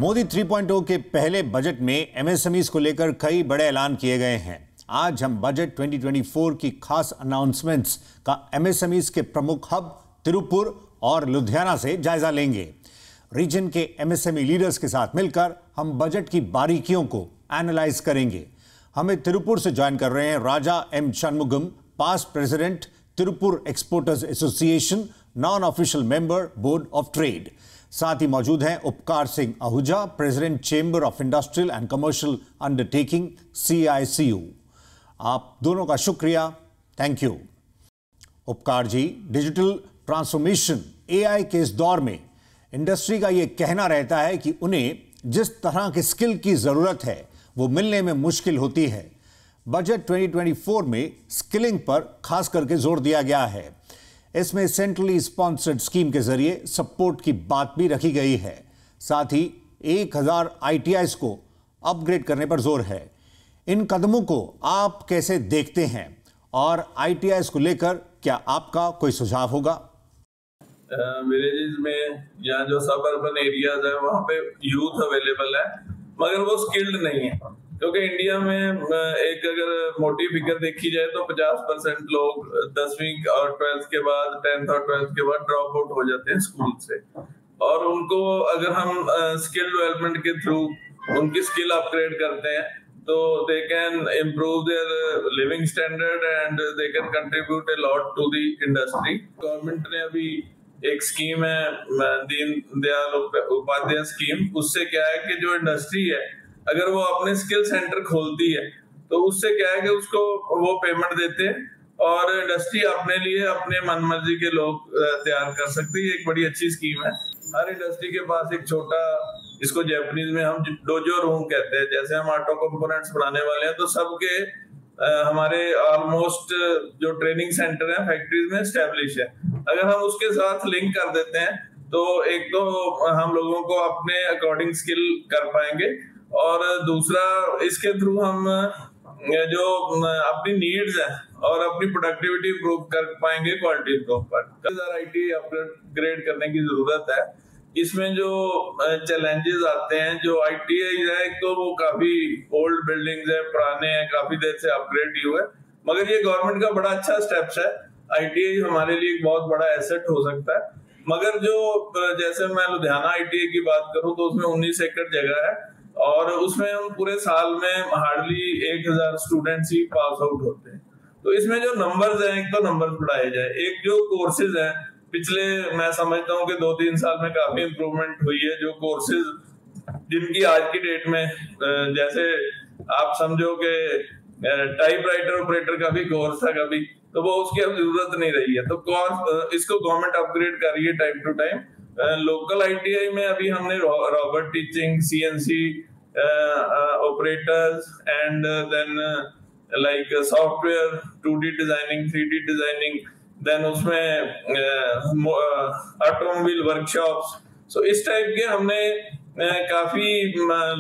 मोदी 3.0 के पहले बजट में एमएसएमईज को लेकर कई बड़े ऐलान किए गए हैं। आज हम बजट 2024 की खास अनाउंसमेंट्स का एमएसएमईज के प्रमुख हब तिरुपुर और लुधियाना से जायजा लेंगे। रीजन के एमएसएमई लीडर्स के साथ मिलकर हम बजट की बारीकियों को एनालाइज करेंगे। हमें तिरुपुर से ज्वाइन कर रहे हैं Raja M Shanmugam, past president Tiruppur exporters association, non official member board of trade. साथ ही मौजूद हैं Upkar Singh Ahuja, president chamber of industrial and commercial undertaking CICU। आप दोनों का शुक्रिया, थैंक यू। उपकार जी, डिजिटल ट्रांसफॉर्मेशन AI के इस दौर में इंडस्ट्री का यह कहना रहता है कि उन्हें जिस तरह की स्किल की जरूरत है वो मिलने में मुश्किल होती है। बजट 2024 में स्किलिंग पर खास करके जोर दिया गया है। इसमें सेंट्रली स्पॉन्सर्ड स्कीम के जरिए सपोर्ट की बात भी रखी गई है। साथ ही 1000 ITIs को अपग्रेड करने पर जोर है। इन कदमों को आप कैसे देखते हैं और ITIs को लेकर क्या आपका कोई सुझाव होगा? विलेजेस में या जो सब अर्बन एरियाज है वहाँ पे यूथ अवेलेबल है, मगर वो स्किल्ड नहीं है। क्योंकि इंडिया में एक अगर मोटी फिगर देखी जाए तो 50% लोग 10वीं और 12th के बाद, 10th और 12th के बाद ड्रॉप आउट हो जाते हैं स्कूल से। और उनको अगर हम स्किल डेवलपमेंट के थ्रू उनकी स्किल अपग्रेड करते हैं तो they can improve their living standard and they can contribute a lot to the industry. Government ने अभी एक स्कीम है दीन दयाल उपाध्याय स्कीम, उससे क्या है कि जो इंडस्ट्री है अगर वो अपने स्किल सेंटर खोलती है तो उससे क्या है कि उसको वो पेमेंट देते हैं और इंडस्ट्री अपने लिए अपने मनमर्जी के लोग तैयार कर सकती है। एक बड़ी अच्छी स्कीम है। हर इंडस्ट्री के पास एक छोटा, इसको जापानीज में हम डोजो रूम कहते हैं, जैसे हम ऑटो कंपोनेंट्स बनाने वाले हैं तो सबके हमारे ऑलमोस्ट जो ट्रेनिंग सेंटर है फैक्ट्रीज में एस्टेब्लिश है। अगर हम उसके साथ लिंक कर देते हैं तो एक तो हम लोगों को अपने अकॉर्डिंग स्किल कर पाएंगे और दूसरा इसके थ्रू हम जो अपनी नीड्स है और अपनी प्रोडक्टिविटी इंप्रूव कर पाएंगे, क्वालिटी इंप्रूव कर। IT अपग्रेड करने की जरूरत है। इसमें जो चैलेंजेस आते हैं, जो ITI है तो वो काफी ओल्ड बिल्डिंग्स है, पुराने हैं, काफी देर से अपग्रेड नहीं हुए, मगर ये गवर्नमेंट का बड़ा अच्छा स्टेप्स है। ITI हमारे लिए एक बहुत बड़ा एसेट हो सकता है। मगर जो जैसे मैं लुधियाना ITI की बात करूं तो उसमें 19 एकड़ जगह है और उसमें हम पूरे साल में हार्डली 1000 स्टूडेंट्स ही पास आउट होते हैं। तो इसमें जो नंबर्स हैं, एक तो नंबर्स बढ़ाए जाए, एक जो कोर्सेज हैं पिछले मैं समझता हूँ कि 2-3 साल में काफी इंप्रूवमेंट हुई है। जो कोर्सेज जिनकी आज की डेट में जैसे आप समझो कि टाइपराइटर ऑपरेटर का भी कोर्स था कभी, तो वो उसकी अब जरूरत नहीं रही है। तो कोर्स इसको गवर्नमेंट अपग्रेड कर रही है time to time. Local ITI में अभी हमने robot teaching, CNC operators and then like software 2D designing, 3D designing, देन उसमें ऑटोमोबाइल वर्कशॉप्स। सो इस टाइप के हमने काफी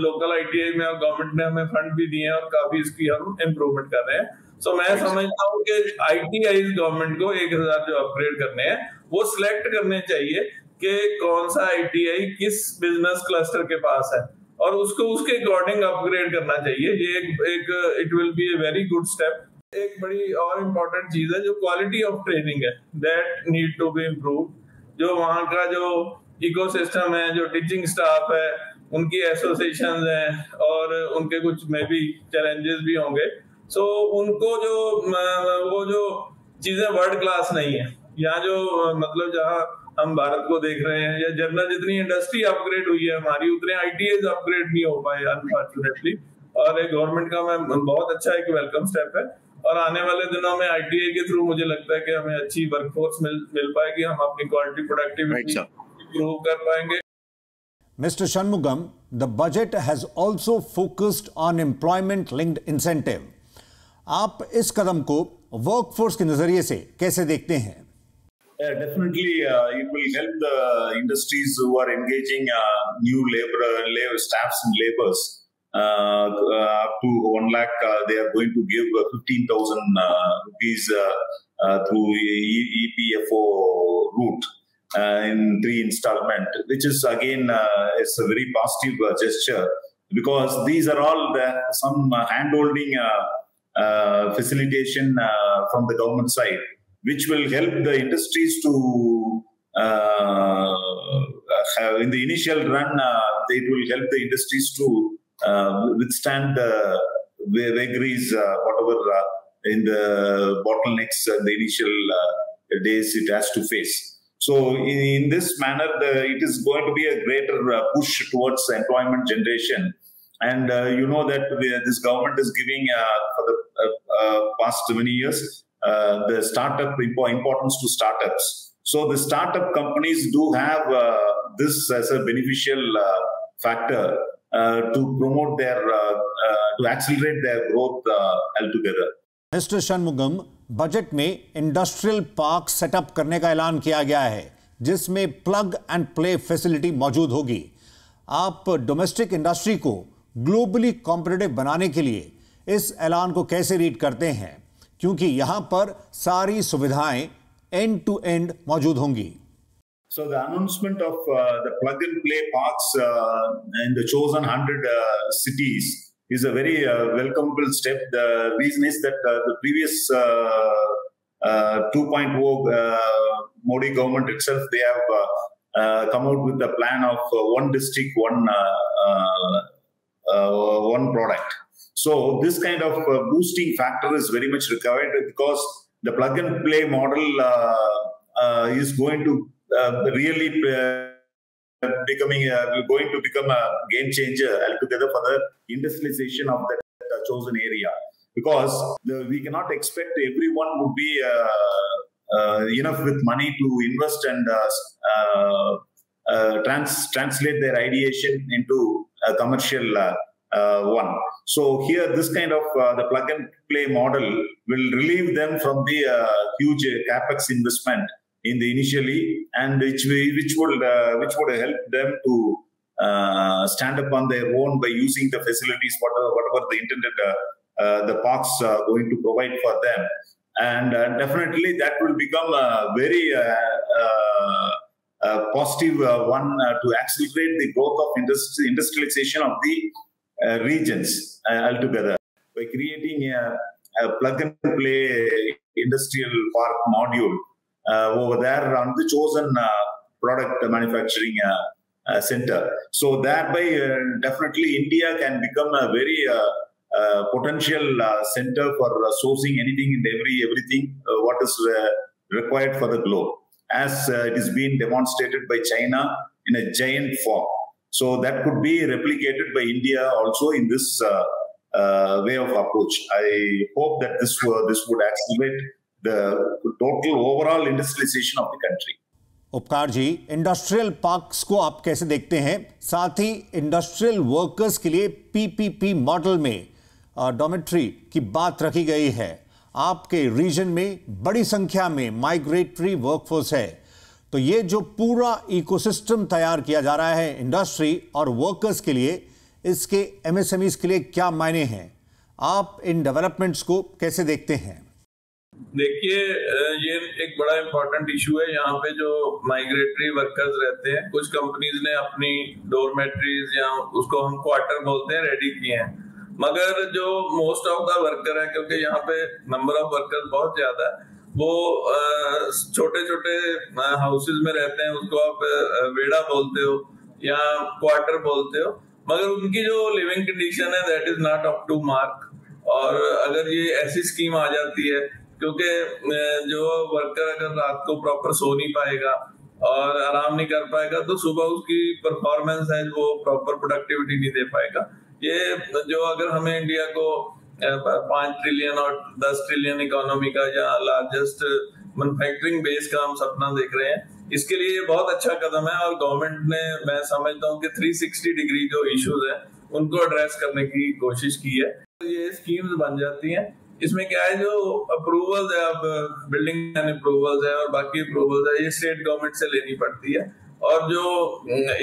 लोकल ITI में और गवर्नमेंट ने हमें फंड भी दिए हैं और काफी इसकी हम इम्प्रूवमेंट कर रहे हैं। सो मैं समझता हूँ कि ITI गवर्नमेंट को 1000 जो अपग्रेड करने हैं वो सिलेक्ट करने चाहिए कि कौन सा ITI किस बिजनेस क्लस्टर के पास है और उसको उसके अकॉर्डिंग अपग्रेड करना चाहिए। ये एक it will be a very good step. एक बड़ी और इम्पोर्टेंट चीज है जो क्वालिटी ऑफ ट्रेनिंग है, that need to be improve. जो वहाँ का जो इकोसिस्टम है, जो टीचिंग स्टाफ है, उनकी एसोसिएशन है और उनके कुछ में भी चैलेंजेस भी होंगे। सो उनको जो वो जो चीजें वर्ल्ड क्लास नहीं है, यहाँ जो मतलब जहाँ हम भारत को देख रहे हैं या जनरल जितनी इंडस्ट्री अपग्रेड हुई है हमारी, उतने ITIs अपग्रेड नहीं हो पाए अनफॉर्चुनेटली। और एक गवर्नमेंट का मैं बहुत अच्छा एक वेलकम स्टेप है और आने वाले दिनों में ITI के थ्रू मुझे लगता है कि हमें अच्छी वर्कफोर्स मिल पाएगी, हम अपनी क्वालिटी प्रोडक्टिविटी इंप्रूव कर पाएंगे। Mr. Shanmugam, the budget has also focused on employment linked incentive. आप इस कदम को वर्कफोर्स के नजरिए से कैसे देखते हैं? Yeah, definitely, it will help the industries who are engaging new labor staffs and laborers up to 1 lakh. They are going to give 15,000 rupees through EPFO route. in 3 installment, which is again it's a very positive gesture, because these are all some hand-holding facilitation from the government side, which will help the industries to in the initial run, it will help the industries to withstand the vagaries, whatever in the bottlenecks in the initial days it has to face. So in this manner, it is going to be a greater push towards employment generation. And you know that this government is giving for the past many years the startup importance to startups. So the startup companies do have this as a beneficial factor to promote their, to accelerate their growth altogether. Mister Shanmugam, budget में industrial park setup करने का ऐलान किया गया है, जिसमें plug and play facility मौजूद होगी। आप डोमेस्टिक इंडस्ट्री को ग्लोबली कॉम्पिटिटिव बनाने के लिए इस ऐलान को कैसे रीड करते हैं, क्योंकि यहां पर सारी सुविधाएं एंड टू एंड मौजूद होंगी। So the announcement of the plug and play parks in the chosen 100 cities is a very welcomeable step. The reason is that the previous 2.0 Modi government itself, they have come out with the plan of one district, one product. So this kind of boosting factor is very much required, because the plug and play model is going to really going to become a game changer altogether for the industrialization of that chosen area, because we cannot expect everyone would be enough with money to invest and translate their ideation into a commercial one. So here, this kind of the plug and play model will relieve them from the huge capex investment in the initially, and which would help them to stand up on their own by using the facilities whatever the intended the parks are going to provide for them, and definitely that will become a very positive one to accelerate the growth of industrialization of the regions altogether, by creating a plug and play industrial park module over there on the chosen product manufacturing center. So thereby, definitely India can become a very potential center for sourcing anything and everything what is required for the globe, as it is being demonstrated by China in a giant form. So that could be replicated by India also in this way of approach. I hope that this would accelerate the total overall industrialization of the country. उपकार जी, industrial parks को आप कैसे देखते हैं? साथ ही industrial workers के लिए PPP model में डॉर्मेट्री की बात रखी गई है। आपके रीजन में बड़ी संख्या में माइग्रेटरी वर्कफोर्स है, तो ये जो पूरा इकोसिस्टम तैयार किया जा रहा है इंडस्ट्री और वर्कर्स के लिए, इसके एमएसएमईज के लिए क्या मायने हैं? आप इन डेवलपमेंट्स को कैसे देखते हैं? देखिए, ये एक बड़ा इम्पोर्टेंट इशू है। यहाँ पे जो माइग्रेटरी वर्कर्स रहते हैं, कुछ कंपनीज ने अपनी डोरमेट्रीज या उसको हम क्वार्टर बोलते हैं रेडी किए हैं, मगर जो मोस्ट ऑफ द वर्कर है, क्योंकि यहाँ पे नंबर ऑफ वर्कर्स बहुत ज्यादा है, वो छोटे छोटे हाउसेज में रहते हैं, उसको आप वेड़ा बोलते हो या क्वार्टर बोलते हो, मगर उनकी जो लिविंग कंडीशन है that is not up to mark. और अगर ये ऐसी स्कीम आ जाती है, क्योंकि जो वर्कर अगर रात को प्रॉपर सो नहीं पाएगा और आराम नहीं कर पाएगा, तो सुबह उसकी परफॉर्मेंस है वो प्रॉपर प्रोडक्टिविटी नहीं दे पाएगा। ये जो अगर हमें इंडिया को 5 ट्रिलियन और 10 ट्रिलियन इकोनॉमी का या लार्जेस्ट मैन्युफैक्चरिंग बेस का हम सपना देख रहे हैं, इसके लिए ये बहुत अच्छा कदम है। और गवर्नमेंट ने, मैं समझता हूँ कि 360 डिग्री जो इश्यूज है उनको एड्रेस करने की कोशिश की है। ये स्कीम्स बन जाती हैं। इसमें क्या है, जो अप्रूवल्स है, अब बिल्डिंग अप्रूवल्स है और बाकी अप्रूवल्स है, ये स्टेट गवर्नमेंट से लेनी पड़ती है, और जो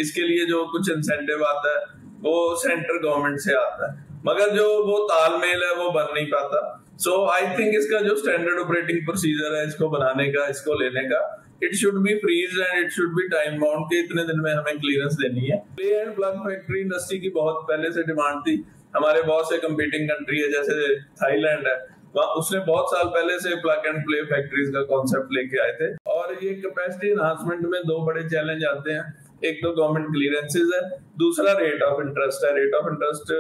इसके लिए जो कुछ इंसेंटिव आता है वो सेंट्रल गवर्नमेंट से आता है, मगर जो वो तालमेल है वो बन नहीं पाता। सो आई थिंक इसका जो स्टैंडर्ड ऑपरेटिंग प्रोसीजर है इसको बनाने का, इसको लेने का, it should be freeze and it should be time bound के इतने दिन में हमें क्लियरेंस देनी है। Play and plug factory industry की बहुत पहले से डिमांड थी। हमारे बहुत से कंपीटिंग कंट्री है, जैसे थाईलैंड है, उसने बहुत साल पहले से प्लग एंड प्ले फैक्ट्रीज का कॉन्सेप्ट लेके आए थे। और ये कैपेसिटी एनहांसमेंट में दो बड़े चैलेंज आते हैं, एक तो गवर्नमेंट क्लियरेंसेज है, दूसरा रेट ऑफ इंटरेस्ट है। Rate of interest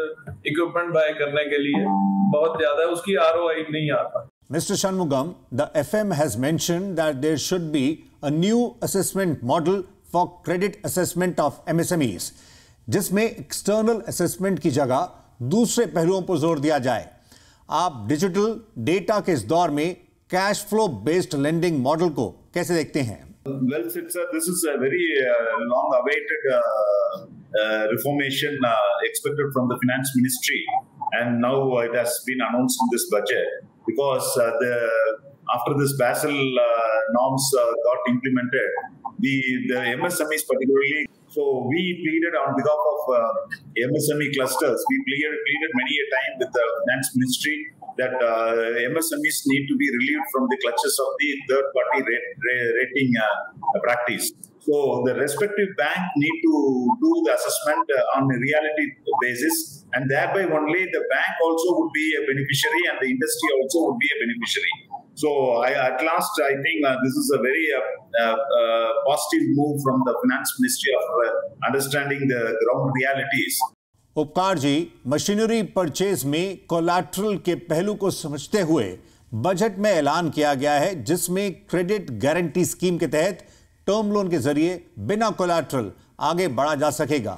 equipment buy करने के लिए बहुत ज्यादा है, उसकी ROI नहीं आता। Mr. Shanmugam, the FM has mentioned that there should be a new assessment model for credit assessment of MSMEs, जिसमें external assessment की जगह दूसरे पहलुओं पर जोर दिया जाए। आप डिजिटल डेटा के इस दौर में cash flow based lending model को कैसे देखते हैं? Well, this is a very long-awaited reformation expected from the Finance Ministry, and now it has been announced in this budget because after this Basel norms got implemented, the MSMEs particularly. So we pleaded on behalf of MSME clusters. We pleaded many a time with the Finance Ministry that MSMEs need to be relieved from the clutches of the third-party rating practice. So the respective bank need to do the assessment on a reality basis, and thereby only the bank also would be a beneficiary and the industry also would be a beneficiary. So at last, I think this is a very positive move from the Finance Ministry of understanding the ground realities. उपकार जी, machinery purchase में collateral के पहलू को समझते हुए budget में ऐलान किया गया है, जिसमें क्रेडिट गारंटी स्कीम के तहत टर्म लोन के जरिए बिना कोलैटरल आगे बढ़ा जा सकेगा।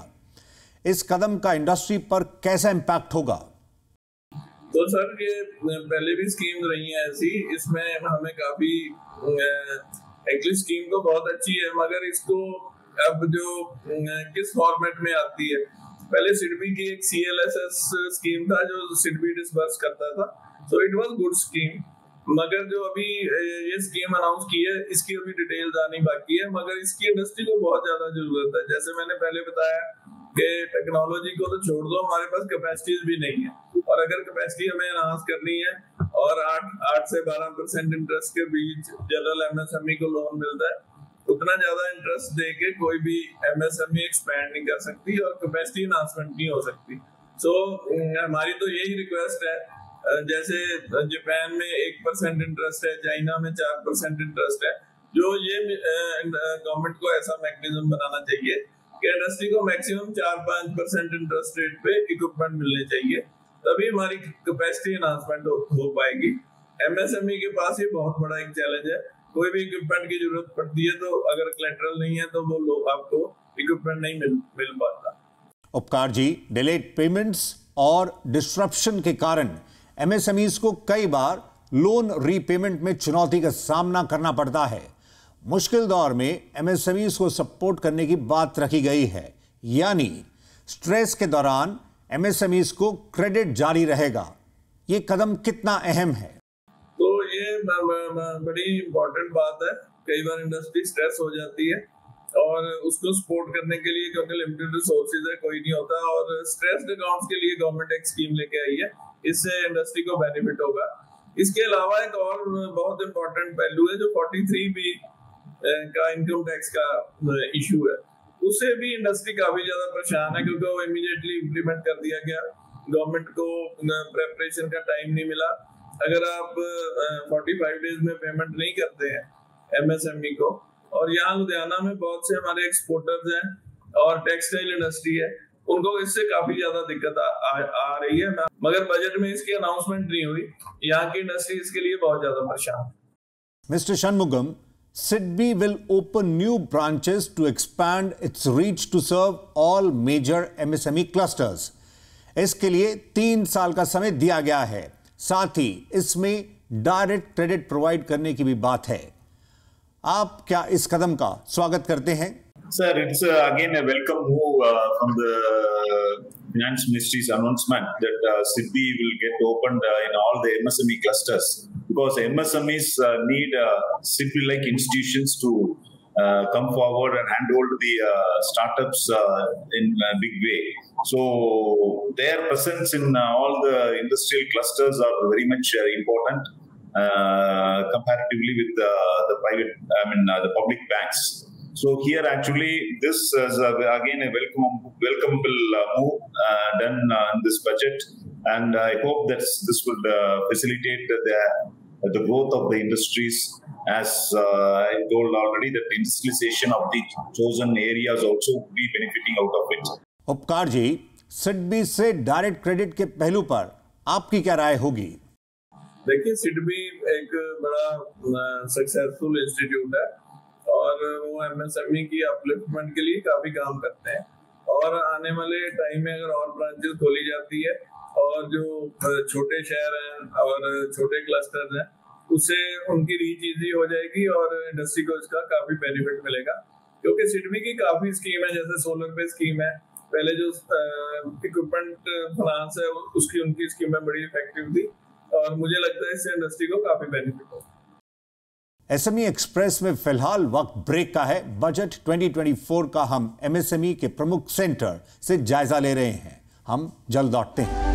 इस कदम का इंडस्ट्री पर कैसा इंपैक्ट होगा? तो सर, ये पहले भी स्कीम रही है ऐसी, इसमें हमें काफी एक्चुअली स्कीम तो बहुत अच्छी है, मगर इसको अब जो किस फॉर्मेट में आती है, पहले सिडबी की एक CLSS स्कीम था जो सिडबी डिसबर्स करता था, so it was good scheme. मगर जो अभी ये स्कीम अनाउंस की है, इसकी अभी डिटेल्स आनी बाकी है, मगर इसकी इंडस्ट्री को बहुत ज्यादा जरूरत है। जैसे मैंने पहले बताया कि टेक्नोलॉजी को तो छोड़ दो, हमारे पास कैपेसिटीज भी नहीं है, और अगर कैपेसिटी हमें एनहांस करनी है और 8 से 12% इंटरेस्ट के बीच जनरल MSME को लोन मिलता है, उतना ज्यादा इंटरेस्ट देके कोई भी MSME एक्सपैंड नहीं कर सकती और कैपेसिटी एनहांसमेंट नहीं हो सकती। सो हमारी तो यही रिक्वेस्ट है, जैसे जापान में 1% इंटरेस्ट है, चाइना में 4% इंटरेस्ट है, जो ये गवर्नमेंट को ऐसा मैकेनिज्म बनाना चाहिए कि इंडस्ट्री को मैक्सिमम 4-5% इंटरेस्ट रेट पे इक्विपमेंट मिलने चाहिए, तभी हमारी कैपेसिटी एनहांसमेंट हो पाएगी। MSME के पास ये बहुत बड़ा एक चैलेंज है, कोई भी इक्विपमेंट की जरूरत पड़ती है तो अगर कोलैटरल नहीं है तो वो लोग आपको इक्विपमेंट नहीं मिल पाता। उपकार जी, डिलेड पेमेंट्स और डिस्ट्रप्शन के कारण MSMEs को कई बार लोन रीपेमेंट में चुनौती का सामना करना पड़ता है। मुश्किल दौर में MSMEs को सपोर्ट करने की बात रखी गई है, यानी स्ट्रेस के दौरान MSMEs को क्रेडिट जारी रहेगा। ये कदम कितना अहम है? तो ये बड़ी इंपॉर्टेंट बात है। कई बार इंडस्ट्री स्ट्रेस हो जाती है और उसको सपोर्ट करने के लिए, क्योंकि लिमिटेड रिसोर्सेज है, कोई नहीं होता, और स्ट्रेस्ड अकाउंट्स के लिए गवर्नमेंट एक स्कीम लेके आई है, इससे इंडस्ट्री को बेनिफिट होगा। इसके अलावा एक और बहुत इंपॉर्टेंट पहलू है जो 43B का इनकम टैक्स का इशू है, उससे भी इंडस्ट्री काफी ज्यादा परेशान है, क्योंकि वो इमीडिएटली इम्प्लीमेंट कर दिया गया, गवर्नमेंट को प्रेपरेशन का टाइम नहीं मिला। अगर आप 45 डेज में पेमेंट नहीं करते हैं MSME को, और यहाँ लुधियाना में बहुत से हमारे एक्सपोर्टर्स हैं और टेक्सटाइल इंडस्ट्री है, उनको इससे काफी ज्यादा दिक्कत आ रही है, मगर बजट में इसकी अनाउंसमेंट नहीं हुई। यहाँ की इंडस्ट्री इसके लिए बहुत ज्यादा परेशान है। Mister Shanmugam, SIDBI will open new branches to expand its reach to serve all major MSME clusters. इसके लिए 3 साल का समय दिया गया है, साथ ही इसमें डायरेक्ट क्रेडिट प्रोवाइड करने की भी बात है। आप क्या इस कदम का स्वागत करते हैं? Sir, it's again a welcome move from the Finance Ministry's announcement that SIDBI will get opened in all the MSME clusters, because MSMEs need SIDBI-like institutions to come forward and handhold the startups in a big way. So their presence in all the industrial clusters are very much important. comparatively with the private, the public banks. So here actually this is again a welcomable move done in this budget, and I hope that this would facilitate the growth of the industries. As I told already, that the industrialization of the chosen areas also will be benefiting out of it. उपकार जी, सिडबी से direct credit के पहलू पर आपकी क्या राय होगी? देखिए, सिडबी एक बड़ा सक्सेसफुल इंस्टीट्यूट है और वो एमएसएमई की अपलिफ्टमेंट के लिए काफी काम करते हैं, और आने वाले टाइम में अगर और ब्रांचेस खोली जाती है और जो छोटे शहर हैं और छोटे क्लस्टर्स हैं उससे उनकी रीच इजी हो जाएगी और इंडस्ट्री को इसका काफी बेनिफिट मिलेगा, क्योंकि सिडबी की काफी स्कीम है, जैसे सोलर पे स्कीम है, पहले जो इक्विपमेंट फाइनेंस है उसकी उनकी स्कीमें बड़ी इफेक्टिव थी और मुझे लगता है इससे इंडस्ट्री को काफी बेनिफिट होगा। एसएमई एक्सप्रेस में फिलहाल वक्त ब्रेक का है। बजट 2024 का हम एमएसएमई के प्रमुख सेंटर से जायजा ले रहे हैं। हम जल्द लौटते हैं।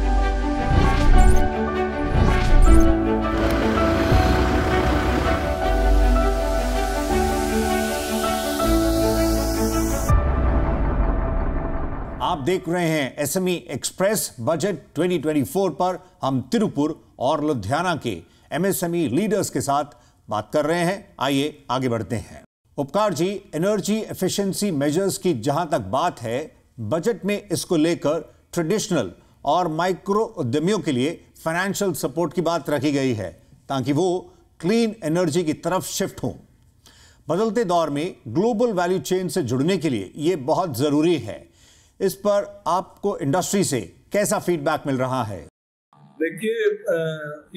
आप देख रहे हैं एसएमई एक्सप्रेस। बजट 2024 पर हम तिरुपुर और लुधियाना के एमएसएमई लीडर्स के साथ बात कर रहे हैं। आइए आगे बढ़ते हैं। उपकार जी, एनर्जी एफिशिएंसी मेजर्स की जहां तक बात है, बजट में इसको लेकर ट्रेडिशनल और माइक्रो उद्यमियों के लिए फाइनेंशियल सपोर्ट की बात रखी गई है ताकि वो क्लीन एनर्जी की तरफ शिफ्ट हों। बदलते दौर में ग्लोबल वैल्यू चेन से जुड़ने के लिए यह बहुत जरूरी है। इस पर आपको इंडस्ट्री से कैसा फीडबैक मिल रहा है? देखिए,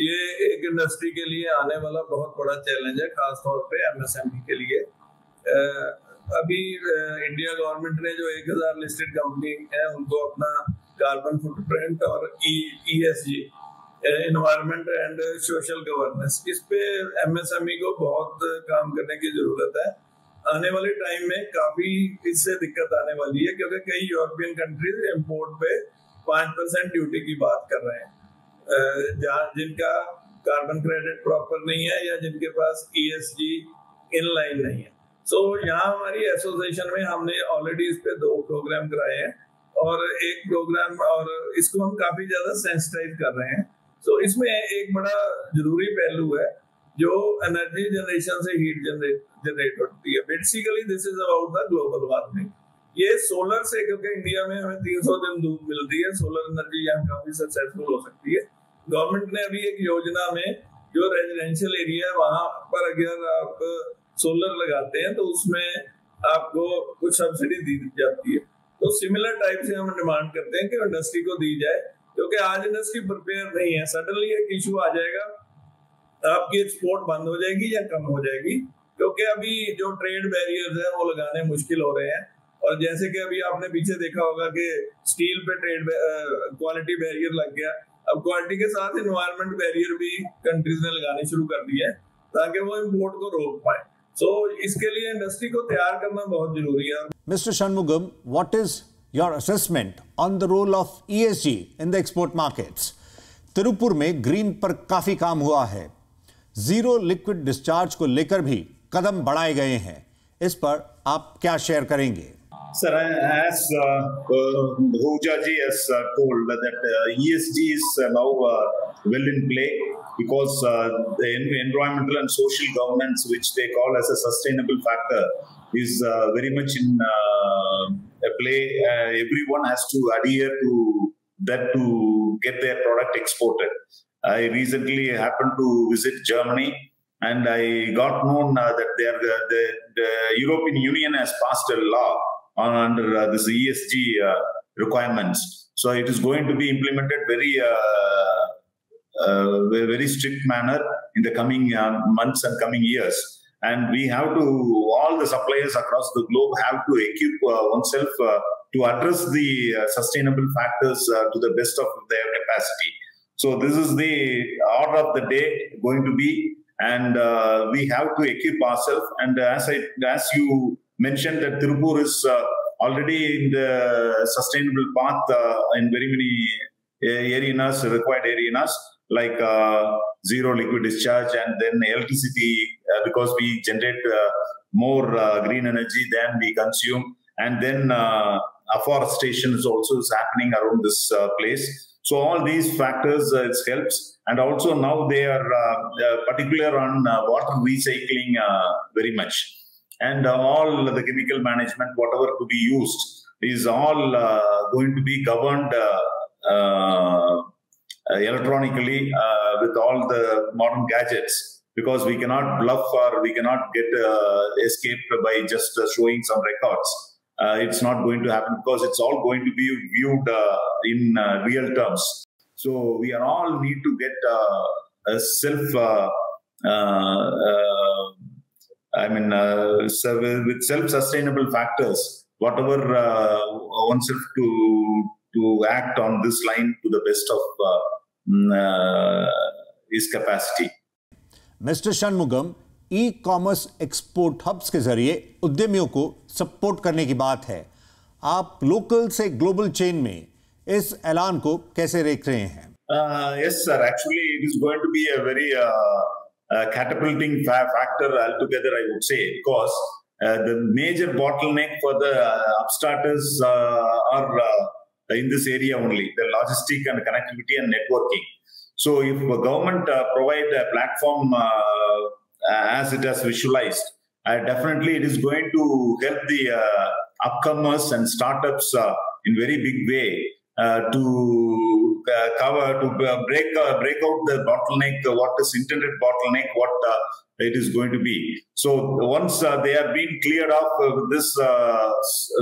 ये एक इंडस्ट्री के लिए आने वाला बहुत बड़ा चैलेंज है, खासतौर पे एमएसएमई के लिए। अभी इंडिया गवर्नमेंट ने जो 1000 लिस्टेड कंपनी है उनको अपना कार्बन फुटप्रिंट और ESG, environment and social governance, इस पे एमएसएमई को बहुत काम करने की जरूरत है। आने वाले टाइम में काफी इससे दिक्कत आने वाली है, क्योंकि कई यूरोपियन कंट्रीज इंपोर्ट पे 5% ड्यूटी की बात कर रहे हैं, जिनका कार्बन क्रेडिट प्रॉपर नहीं है या जिनके पास ESG इनलाइन नहीं है। सो यहाँ हमारी एसोसिएशन में हमने ऑलरेडी इस पे 2 प्रोग्राम कराए हैं और एक प्रोग्राम, और इसको हम काफी ज्यादा सेंसिटाइज कर रहे हैं। सो इसमें एक बड़ा जरूरी पहलू है जो एनर्जी जनरेशन से हीट जनरेट होती है। Basically this is about the global warming. ये सोलर से, क्योंकि इंडिया में हमें 300 दिन धूप मिलती है, सोलर एनर्जी यहाँ काफी सक्सेसफुल हो सकती है। गवर्नमेंट ने अभी एक योजना में जो रेजिडेंशियल एरिया है वहां पर अगर आप सोलर लगाते हैं तो उसमें आपको कुछ सब्सिडी दी जाती है। तो सिमिलर टाइप से हम डिमांड करते हैं कि इंडस्ट्री को दी जाए, क्योंकि आज इंडस्ट्री प्रिपेयर नहीं है। सडनली एक इशू आ जाएगा, आपकी एक्सपोर्ट बंद हो जाएगी या कम हो जाएगी, क्योंकि अभी जो ट्रेड बैरियर्स हैं वो लगाने मुश्किल हो रहे हैं। और जैसे कि अभी आपने पीछे देखा होगा कि स्टील पे ट्रेड क्वालिटी बैरियर लग गया, अब क्वालिटी के साथ एनवायरमेंट बैरियर भी कंट्रीज ने लगाने शुरू कर दिए हैं ताकि वो इंपोर्ट को रोक पाए। सो इसके लिए इंडस्ट्री को तैयार करना बहुत जरूरी है। Mister Shanmugam, what is your assessment on the role of ESG in the export markets? Tiruppur में ग्रीन पर काफी काम हुआ है, जीरो लिक्विड डिस्चार्ज को लेकर भी कदम बढ़ाए गए हैं। इस पर आप क्या शेयर करेंगे? Sir, as Bhuja ji has told that ESG is now well in play, because the environmental and social governance, which they call as a sustainable factor, is very much in play. Everyone has to adhere to that to get their product exported. I recently happened to visit Germany, and I got known that the European Union has passed a law under this ESG requirements. So it is going to be implemented very strict manner in the coming months and coming years. And we have to, all the suppliers across the globe have to equip oneself to address the sustainable factors to the best of their capacity. So this is the order of the day going to be, and we have to equip ourselves. And as you mentioned, that Tirupur is already in the sustainable path in very many arenas, required arenas. like zero liquid discharge, and then electricity, because we generate more green energy than we consume, and then afforestation is also happening around this place. So all these factors it helps, and also now they are particular on water recycling very much, and all the chemical management, whatever to be used, is all going to be governed electronically with all the modern gadgets, because we cannot bluff or we cannot get escaped by just showing some records. It's not going to happen, because it's all going to be viewed in real terms. So we are all need to get with self-sustainable factors, whatever oneself to act on this line to the best of his capacity. Mister Shanmugam, e commerce export hubs के जरिए उद्यमियों को support करने की बात है। आप local से ग्लोबल चेन में इस ऐलान को कैसे देख रहे हैं? Yes, sir. Actually, it is going to be a very catapulting factor altogether, I would say, because the major bottleneck for the upstarters are in this area only, the logistic and connectivity and networking. So if the government provide a platform as it has visualized, definitely it is going to help the upcomers and startups in very big way to break out the bottleneck, what is intended bottleneck, what it is going to be. So once they have been cleared off with this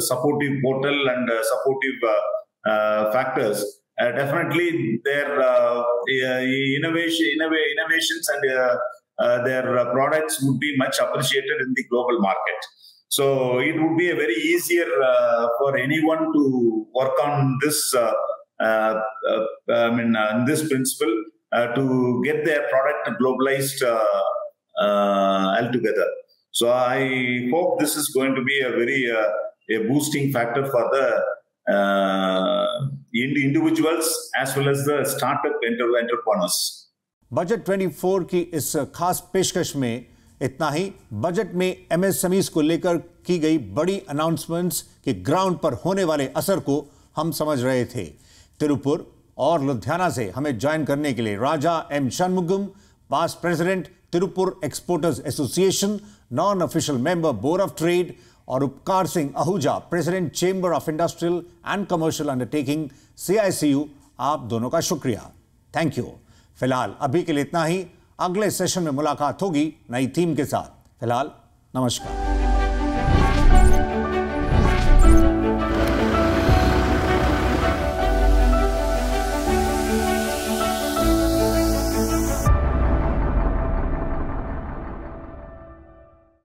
supportive portal and supportive factors, definitely their innovations and their products would be much appreciated in the global market. So it would be a very easier for anyone to work on this. This principle to get their product globalized altogether. So I hope this is going to be a very a boosting factor for the individuals as well as the startup entrepreneurs. Budget 24 की इस खास पेशकश में इतना ही। Budget में MSMEs को लेकर की गई बड़ी अनाउंसमेंट्स के ग्राउंड पर होने वाले असर को हम समझ रहे थे। तिरुपुर और लुधियाना से हमें ज्वाइन करने के लिए Raja M Shanmugam, past president Tiruppur exporters association, non official member board of trade, और Upkar Singh Ahuja, president chamber of industrial and commercial undertaking CICU, आप दोनों का शुक्रिया। Thank you. फिलहाल अभी के लिए इतना ही। अगले सेशन में मुलाकात होगी नई थीम के साथ। फिलहाल नमस्कार।